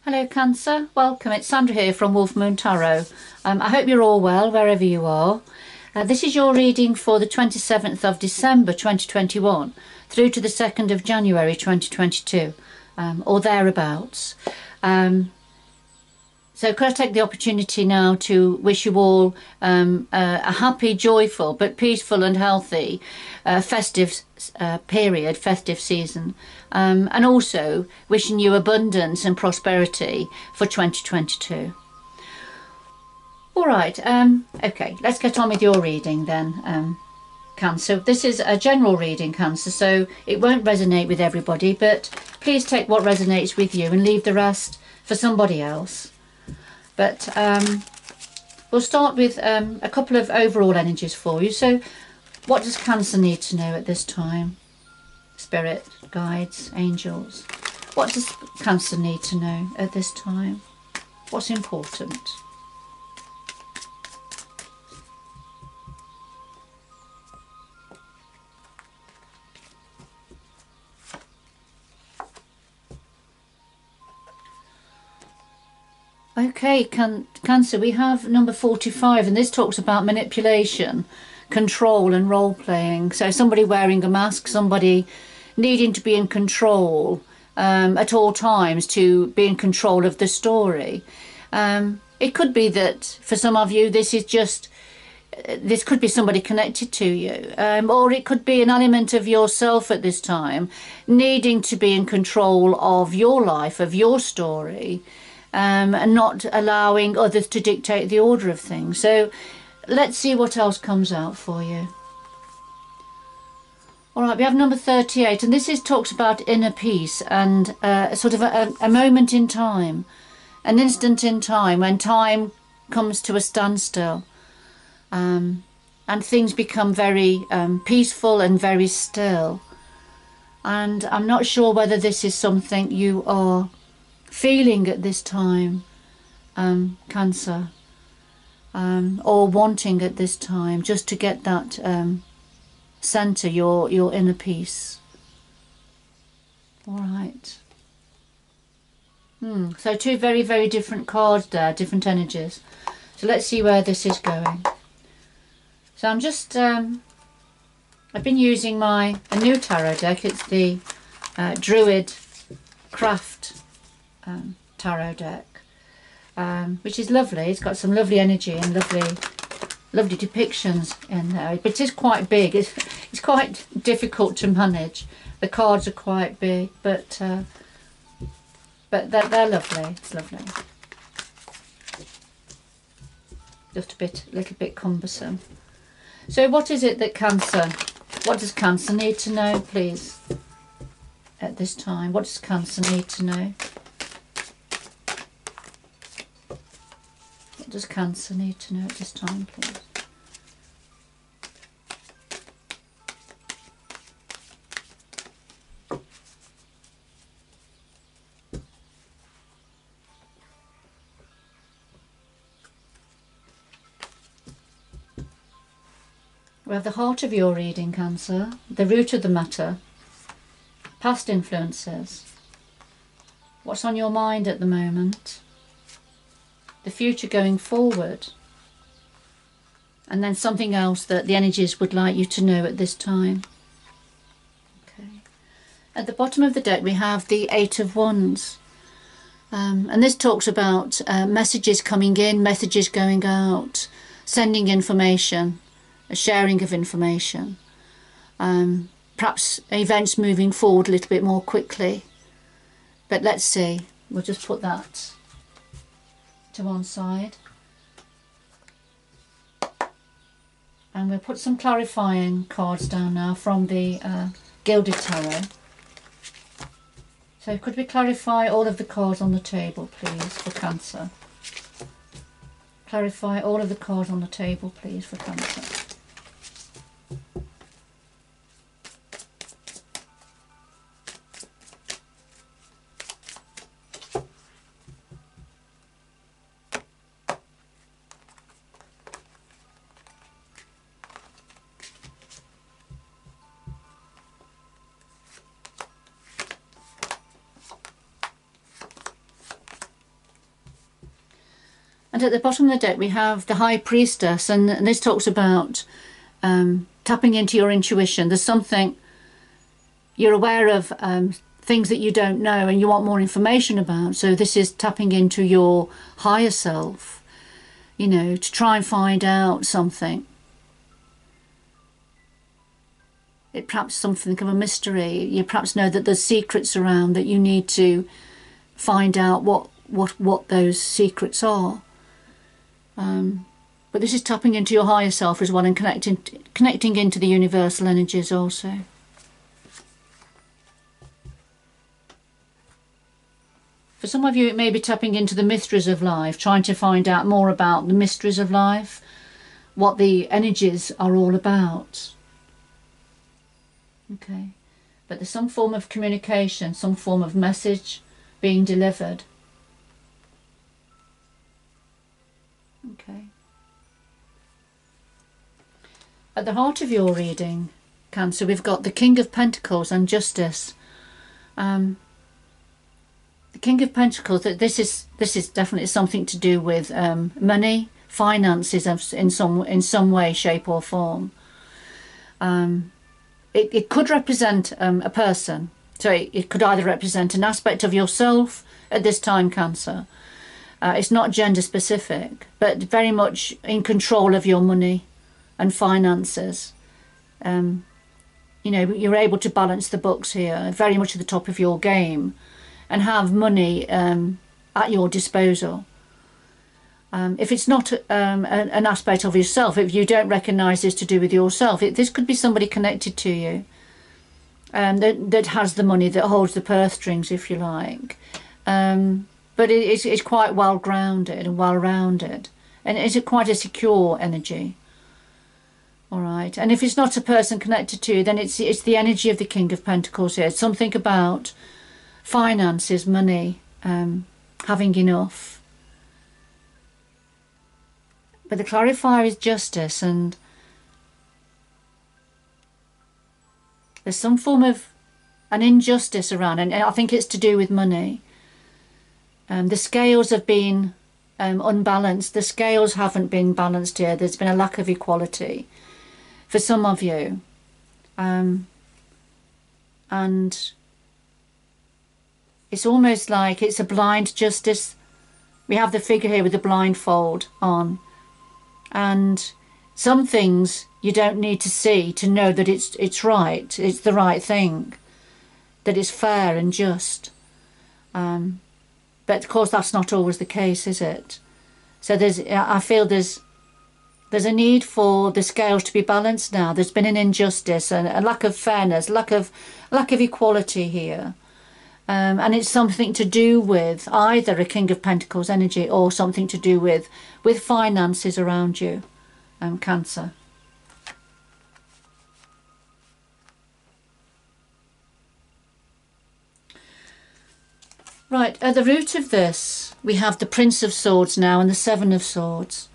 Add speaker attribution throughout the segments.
Speaker 1: Hello Cancer, welcome. It's Sandra here from Wolf Moon Tarot. I hope you're all well wherever you are. This is your reading for the 27th of December 2021 through to the 2nd of January 2022 or thereabouts. So could I take the opportunity now to wish you all a happy, joyful but peaceful and healthy festive period, festive season, and also wishing you abundance and prosperity for 2022. All right, okay, let's get on with your reading then, Cancer. This is a general reading, Cancer, so it won't resonate with everybody, but please take what resonates with you and leave the rest for somebody else. But we'll start with a couple of overall energies for you. So what does Cancer need to know at this time? Spirit, guides, angels. What does Cancer need to know at this time? What's important? Okay, Cancer, we have number 45, and this talks about manipulation, control and role-playing. So somebody wearing a mask, somebody needing to be in control at all times, to be in control of the story. It could be that for some of you this could be somebody connected to you, or it could be an element of yourself at this time needing to be in control of your life, of your story. And not allowing others to dictate the order of things. So let's see what else comes out for you. All right, we have number 38, and this talks about inner peace and sort of a moment in time, an instant in time when time comes to a standstill, and things become very peaceful and very still. And I'm not sure whether this is something you are feeling at this time, Cancer, or wanting at this time, just to get that centre, your inner peace. All right. So two very, very different cards there, different energies. So let's see where this is going. So I'm just, I've been using a new tarot deck. It's the Druid Craft tarot deck, which is lovely. It's got some lovely energy and lovely depictions in there, but it is quite big. It's quite difficult to manage. The cards are quite big, but they're lovely. It's lovely. Just a little bit cumbersome. So what is it that what does Cancer need to know, please, at this time? What does Cancer need to know? What does Cancer need to know at this time, please? We have the heart of your reading, Cancer, the root of the matter, past influences, what's on your mind at the moment, the future going forward, and then something else that the energies would like you to know at this time. Okay. At the bottom of the deck we have the Eight of Wands, and this talks about messages coming in, messages going out, sending information, a sharing of information, perhaps events moving forward a little bit more quickly. But let's see, we'll just put that to one side, and we'll put some clarifying cards down now from the Gilded Tarot. So could we clarify all of the cards on the table, please, for Cancer? Clarify all of the cards on the table, please, for Cancer. And at the bottom of the deck we have the High Priestess, and this talks about tapping into your intuition. There's something you're aware of, things that you don't know and you want more information about. So this is tapping into your higher self, you know, to try and find out something. It perhaps something of a mystery. You perhaps know that there's secrets around that you need to find out what those secrets are. But this is tapping into your higher self as well, and connecting into the universal energies also. For some of you, it may be tapping into the mysteries of life, trying to find out more about the mysteries of life, what the energies are all about. Okay, but there's some form of communication, some form of message being delivered. Okay. At the heart of your reading, Cancer, we've got the King of Pentacles and Justice. The King of Pentacles, this is definitely something to do with money, finances in some way, shape or form. It could represent a person. So it could either represent an aspect of yourself at this time, Cancer. It's not gender specific, but very much in control of your money and finances. You know, you're able to balance the books here, very much at the top of your game, and have money at your disposal. If it's not an aspect of yourself, if you don't recognise this to do with yourself, this could be somebody connected to you that has the money, that holds the purse strings, if you like. But it's quite well grounded and well rounded, and it's quite a secure energy. All right, and if it's not a person connected to you, then it's the energy of the King of Pentacles here. It's something about finances, money, having enough. But the clarifier is justice, and there's some form of an injustice around, and I think it's to do with money. The scales have been unbalanced. The scales haven't been balanced here. There's been a lack of equality for some of you. And it's almost like it's a blind justice. We have the figure here with the blindfold on. And some things you don't need to see to know that it's right. It's the right thing. That it's fair and just. But of course that's not always the case, is it? So I feel there's a need for the scales to be balanced now. There's been an injustice and a lack of fairness, lack of equality here. And it's something to do with either a King of Pentacles energy or something to do with finances around you, Cancer. Right, at the root of this, we have the Prince of Swords now and the Seven of Swords.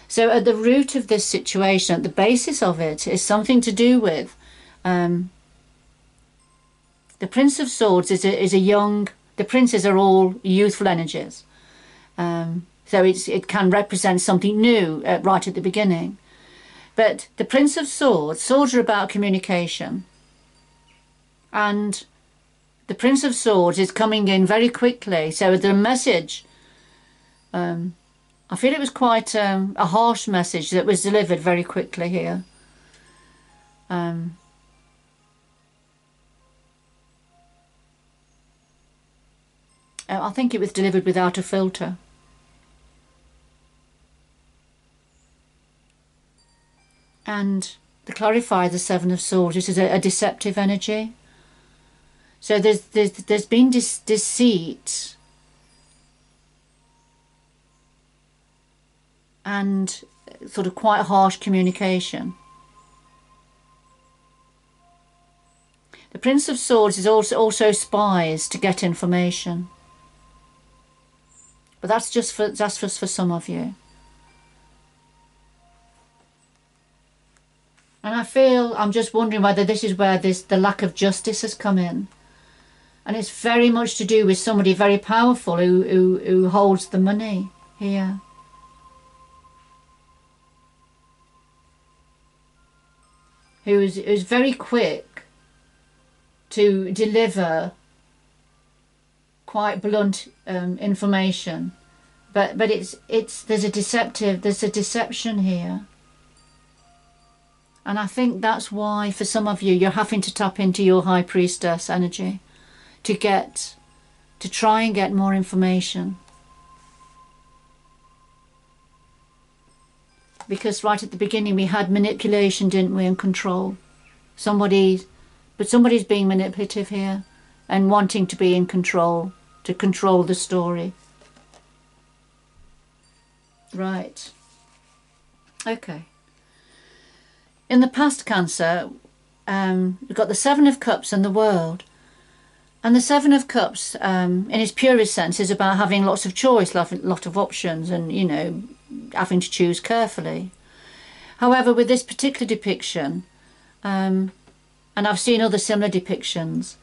Speaker 1: So at the root of this situation, at the basis of it, is something to do with the Prince of Swords is a young. The princes are all youthful energies, so it can represent something new right at the beginning. But the Prince of Swords are about communication, and the Prince of Swords is coming in very quickly. So the message, I feel it was quite a harsh message that was delivered very quickly here. I think it was delivered without a filter. And to clarify the Seven of Swords, this is a deceptive energy. So there's been deceit and sort of quite harsh communication. The Prince of Swords is also spies to get information. But that's just for some of you. And I feel, I'm just wondering whether this is where the lack of justice has come in. And it's very much to do with somebody very powerful who holds the money here. who's very quick to deliver quite blunt information, but there's a deception here. And I think that's why for some of you you're having to tap into your High Priestess energy to try and get more information. Because right at the beginning we had manipulation, didn't we, and control. Somebody's being manipulative here and wanting to be in control, to control the story. Right. Okay. In the past, Cancer, we've got the Seven of Cups and the World. And the Seven of Cups, in its purest sense, is about having lots of choice, lot of options, and, you know, having to choose carefully. However, with this particular depiction, and I've seen other similar depictions,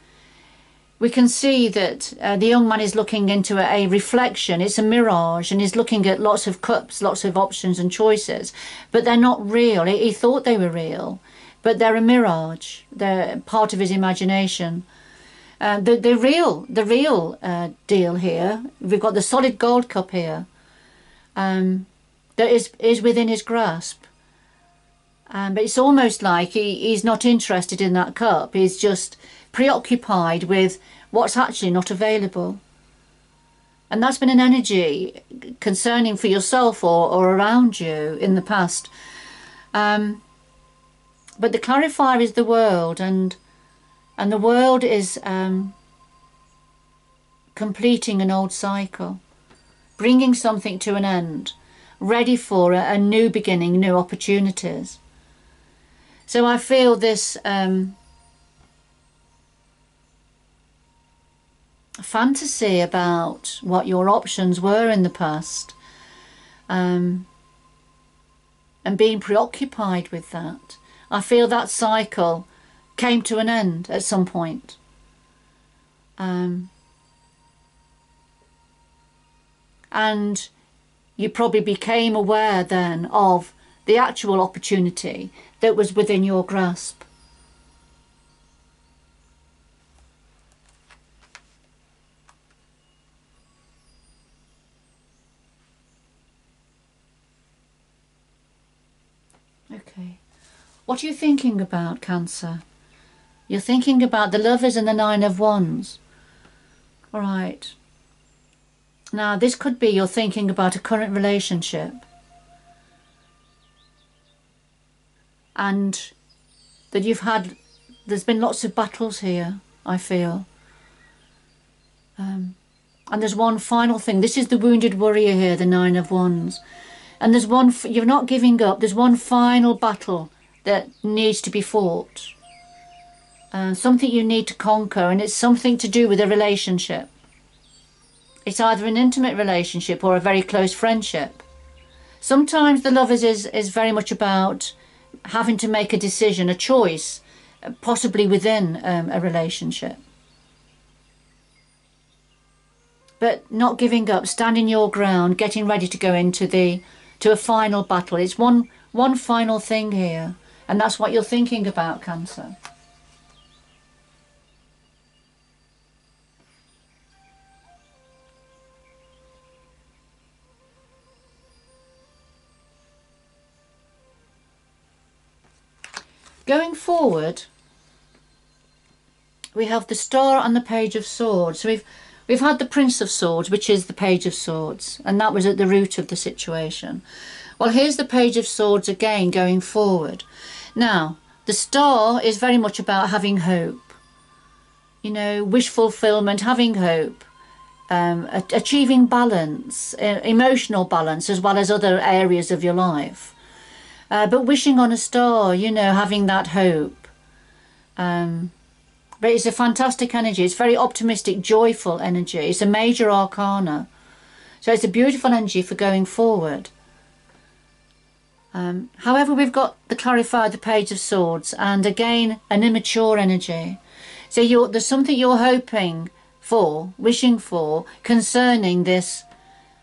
Speaker 1: we can see that the young man is looking into a reflection. It's a mirage, and he's looking at lots of cups, lots of options and choices, but they're not real. He thought they were real, but they're a mirage. They're part of his imagination. The real deal here, we've got the solid gold cup here, that is within his grasp. But it's almost like he's not interested in that cup. He's just preoccupied with what's actually not available. And that's been an energy concerning for yourself or around you in the past. But the clarifier is the world, and the world is completing an old cycle, bringing something to an end, ready for a new beginning, new opportunities. So I feel this fantasy about what your options were in the past, and being preoccupied with that. I feel that cycle came to an end at some point. And you probably became aware then of the actual opportunity that was within your grasp. Okay. What are you thinking about, Cancer? You're thinking about the Lovers and the Nine of Wands. All right. Now, this could be you're thinking about a current relationship. And that there's been lots of battles here, I feel. And there's one final thing. This is the wounded warrior here, the Nine of Wands. And there's one, you're not giving up. There's one final battle that needs to be fought. Something you need to conquer, and it's something to do with a relationship. It's either an intimate relationship or a very close friendship. Sometimes the Lovers is very much about having to make a decision, a choice, possibly within a relationship. But not giving up, standing your ground, getting ready to go into to a final battle. It's one final thing here, and that's what you're thinking about, Cancer. Going forward, we have the Star and the Page of Swords. So we've had the Prince of Swords, which is the Page of Swords, and that was at the root of the situation. Well, here's the Page of Swords again going forward. Now, the Star is very much about having hope. You know, wish fulfillment, having hope, achieving balance, emotional balance, as well as other areas of your life. But wishing on a star, you know, having that hope. But it's a fantastic energy. It's very optimistic, joyful energy. It's a major arcana. So it's a beautiful energy for going forward. However, we've got the clarified, the Page of Swords, and again, an immature energy. So there's something you're hoping for, wishing for, concerning this,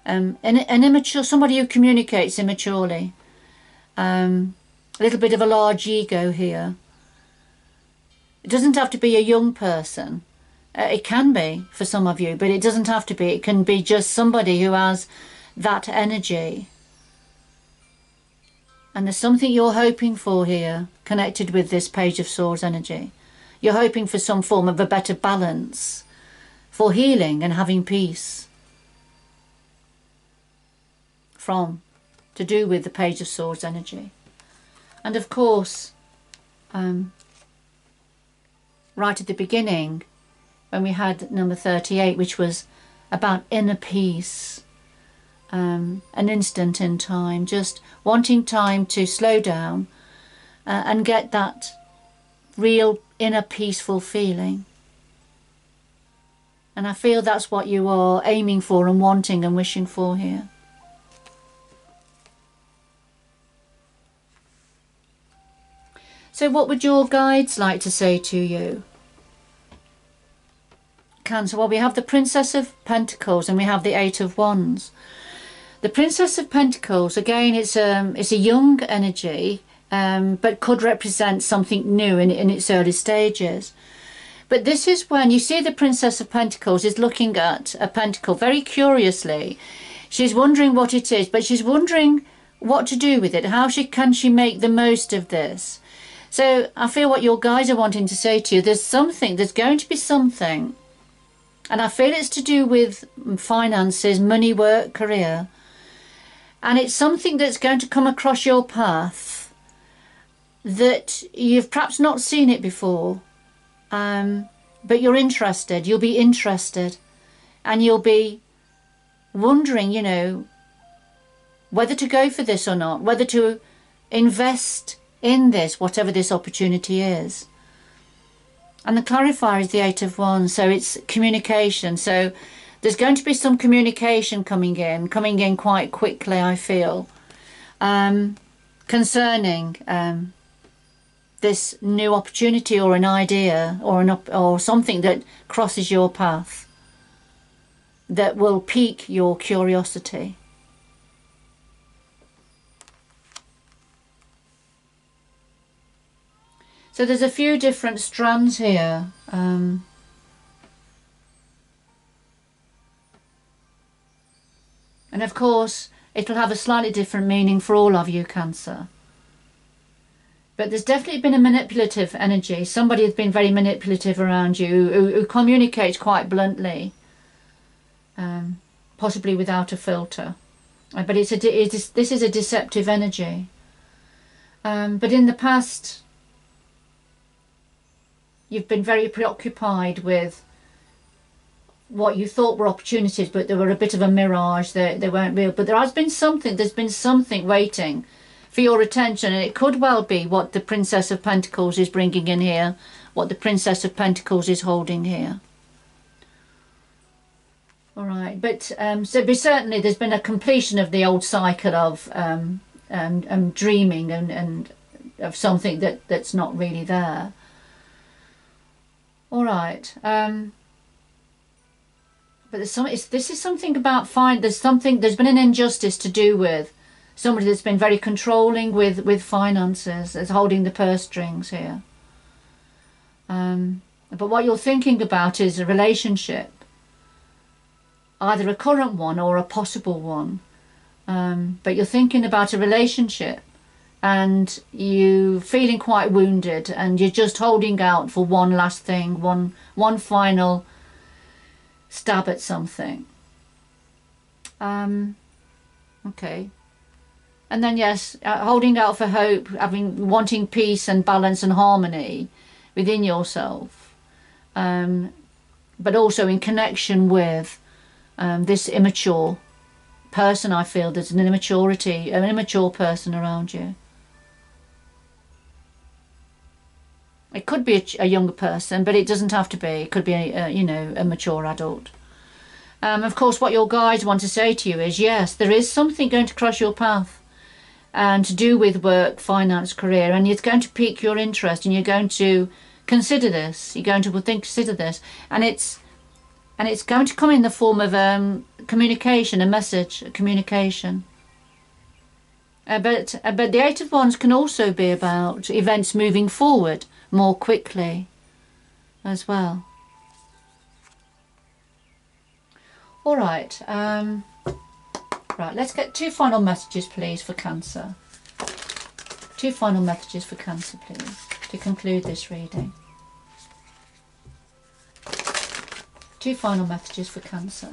Speaker 1: an immature, somebody who communicates immaturely. A little bit of a large ego here. It doesn't have to be a young person. It can be for some of you, but it doesn't have to be. It can be just somebody who has that energy. And there's something you're hoping for here, connected with this Page of Swords energy. You're hoping for some form of a better balance, for healing and having peace. To do with the Page of Swords energy. And of course, right at the beginning, when we had number 38, which was about inner peace, an instant in time, just wanting time to slow down and get that real inner peaceful feeling. And I feel that's what you are aiming for and wanting and wishing for here. So what would your guides like to say to you? Cancer, well, we have the Princess of Pentacles and we have the Eight of Wands. The Princess of Pentacles, again, it's a young energy, but could represent something new in its early stages. But this is when you see the Princess of Pentacles is looking at a pentacle very curiously. She's wondering what it is, but she's wondering what to do with it. How can she make the most of this? So I feel what your guides are wanting to say to you, there's going to be something. And I feel it's to do with finances, money, work, career. And it's something that's going to come across your path that you've perhaps not seen it before. But you're interested, you'll be interested. And you'll be wondering, you know, whether to go for this or not, whether to invest in this, whatever this opportunity is. And the clarifier is the Eight of Wands, so it's communication. So there's going to be some communication coming in quite quickly, I feel, concerning this new opportunity or an idea or something that crosses your path that will pique your curiosity. So there's a few different strands here. And of course, it'll have a slightly different meaning for all of you, Cancer. But there's definitely been a manipulative energy. Somebody has been very manipulative around you, who communicates quite bluntly, possibly without a filter. But this is a deceptive energy. But in the past, you've been very preoccupied with what you thought were opportunities, but they were a bit of a mirage. They weren't real. But there's been something waiting for your attention, and it could well be what the Princess of Pentacles is bringing in here, what the Princess of Pentacles is holding here. All right, but certainly there's been a completion of the old cycle of dreaming and of something that's not really there. All right, but this is something about there's been an injustice to do with somebody that's been very controlling with finances, that's holding the purse strings here. But what you're thinking about is a relationship, either a current one or a possible one. But you're thinking about a relationship, and you feeling quite wounded, and you're just holding out for one last thing, one final stab at something. Okay. And then yes, holding out for hope, wanting peace and balance and harmony within yourself, but also in connection with this immature person. I feel there's an immature person around you. It could be a younger person, but it doesn't have to be. It could be a mature adult. Of course, what your guides want to say to you is, yes, there is something going to cross your path, and to do with work, finance, career, and it's going to pique your interest, and you're going to consider this. You're going to consider this, and it's going to come in the form of communication, a message, a communication. But the Eight of Wands can also be about events moving forward more quickly. as well. All right, right, let's get 2 final messages, please, for Cancer. 2 final messages for Cancer, please, to conclude this reading. 2 final messages for Cancer.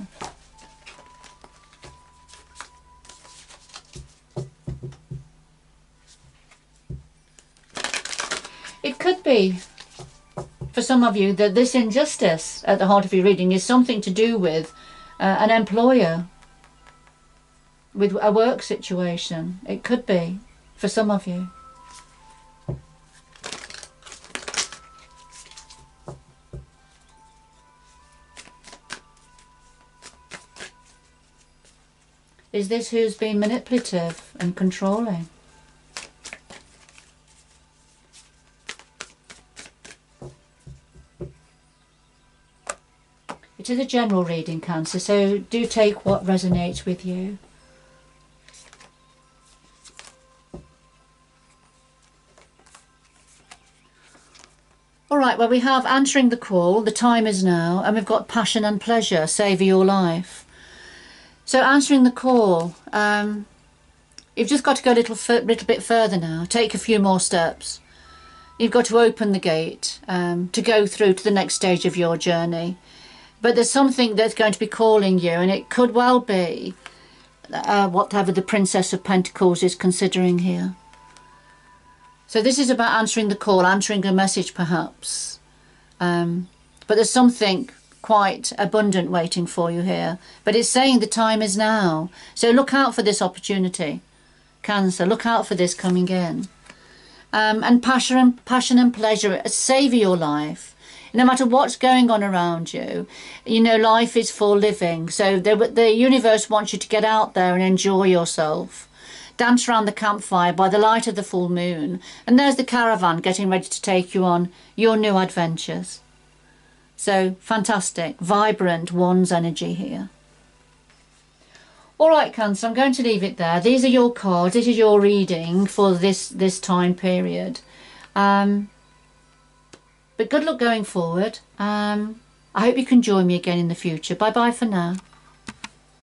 Speaker 1: It could be, for some of you, that this injustice at the heart of your reading is something to do with an employer, with a work situation. It could be, for some of you. Is this who's been manipulative and controlling? It is a general reading, Cancer, so do take what resonates with you. Alright, well, we have answering the call, the time is now, and we've got passion and pleasure, savour your life. So answering the call, you've just got to go a little bit further now, take a few more steps. You've got to open the gate to go through to the next stage of your journey. But there's something that's going to be calling you, and it could well be whatever the Princess of Pentacles is considering here. So this is about answering the call, answering a message perhaps. But there's something quite abundant waiting for you here. But it's saying the time is now. So look out for this opportunity, Cancer. Look out for this coming in. And passion and pleasure, savour your life. No matter what's going on around you, you know, life is for living. So the universe wants you to get out there and enjoy yourself. Dance around the campfire by the light of the full moon. And there's the caravan getting ready to take you on your new adventures. So fantastic, vibrant one's energy here. All right, Cancer, I'm going to leave it there. These are your cards. This is your reading for this time period. But good luck going forward. I hope you can join me again in the future. Bye bye for now.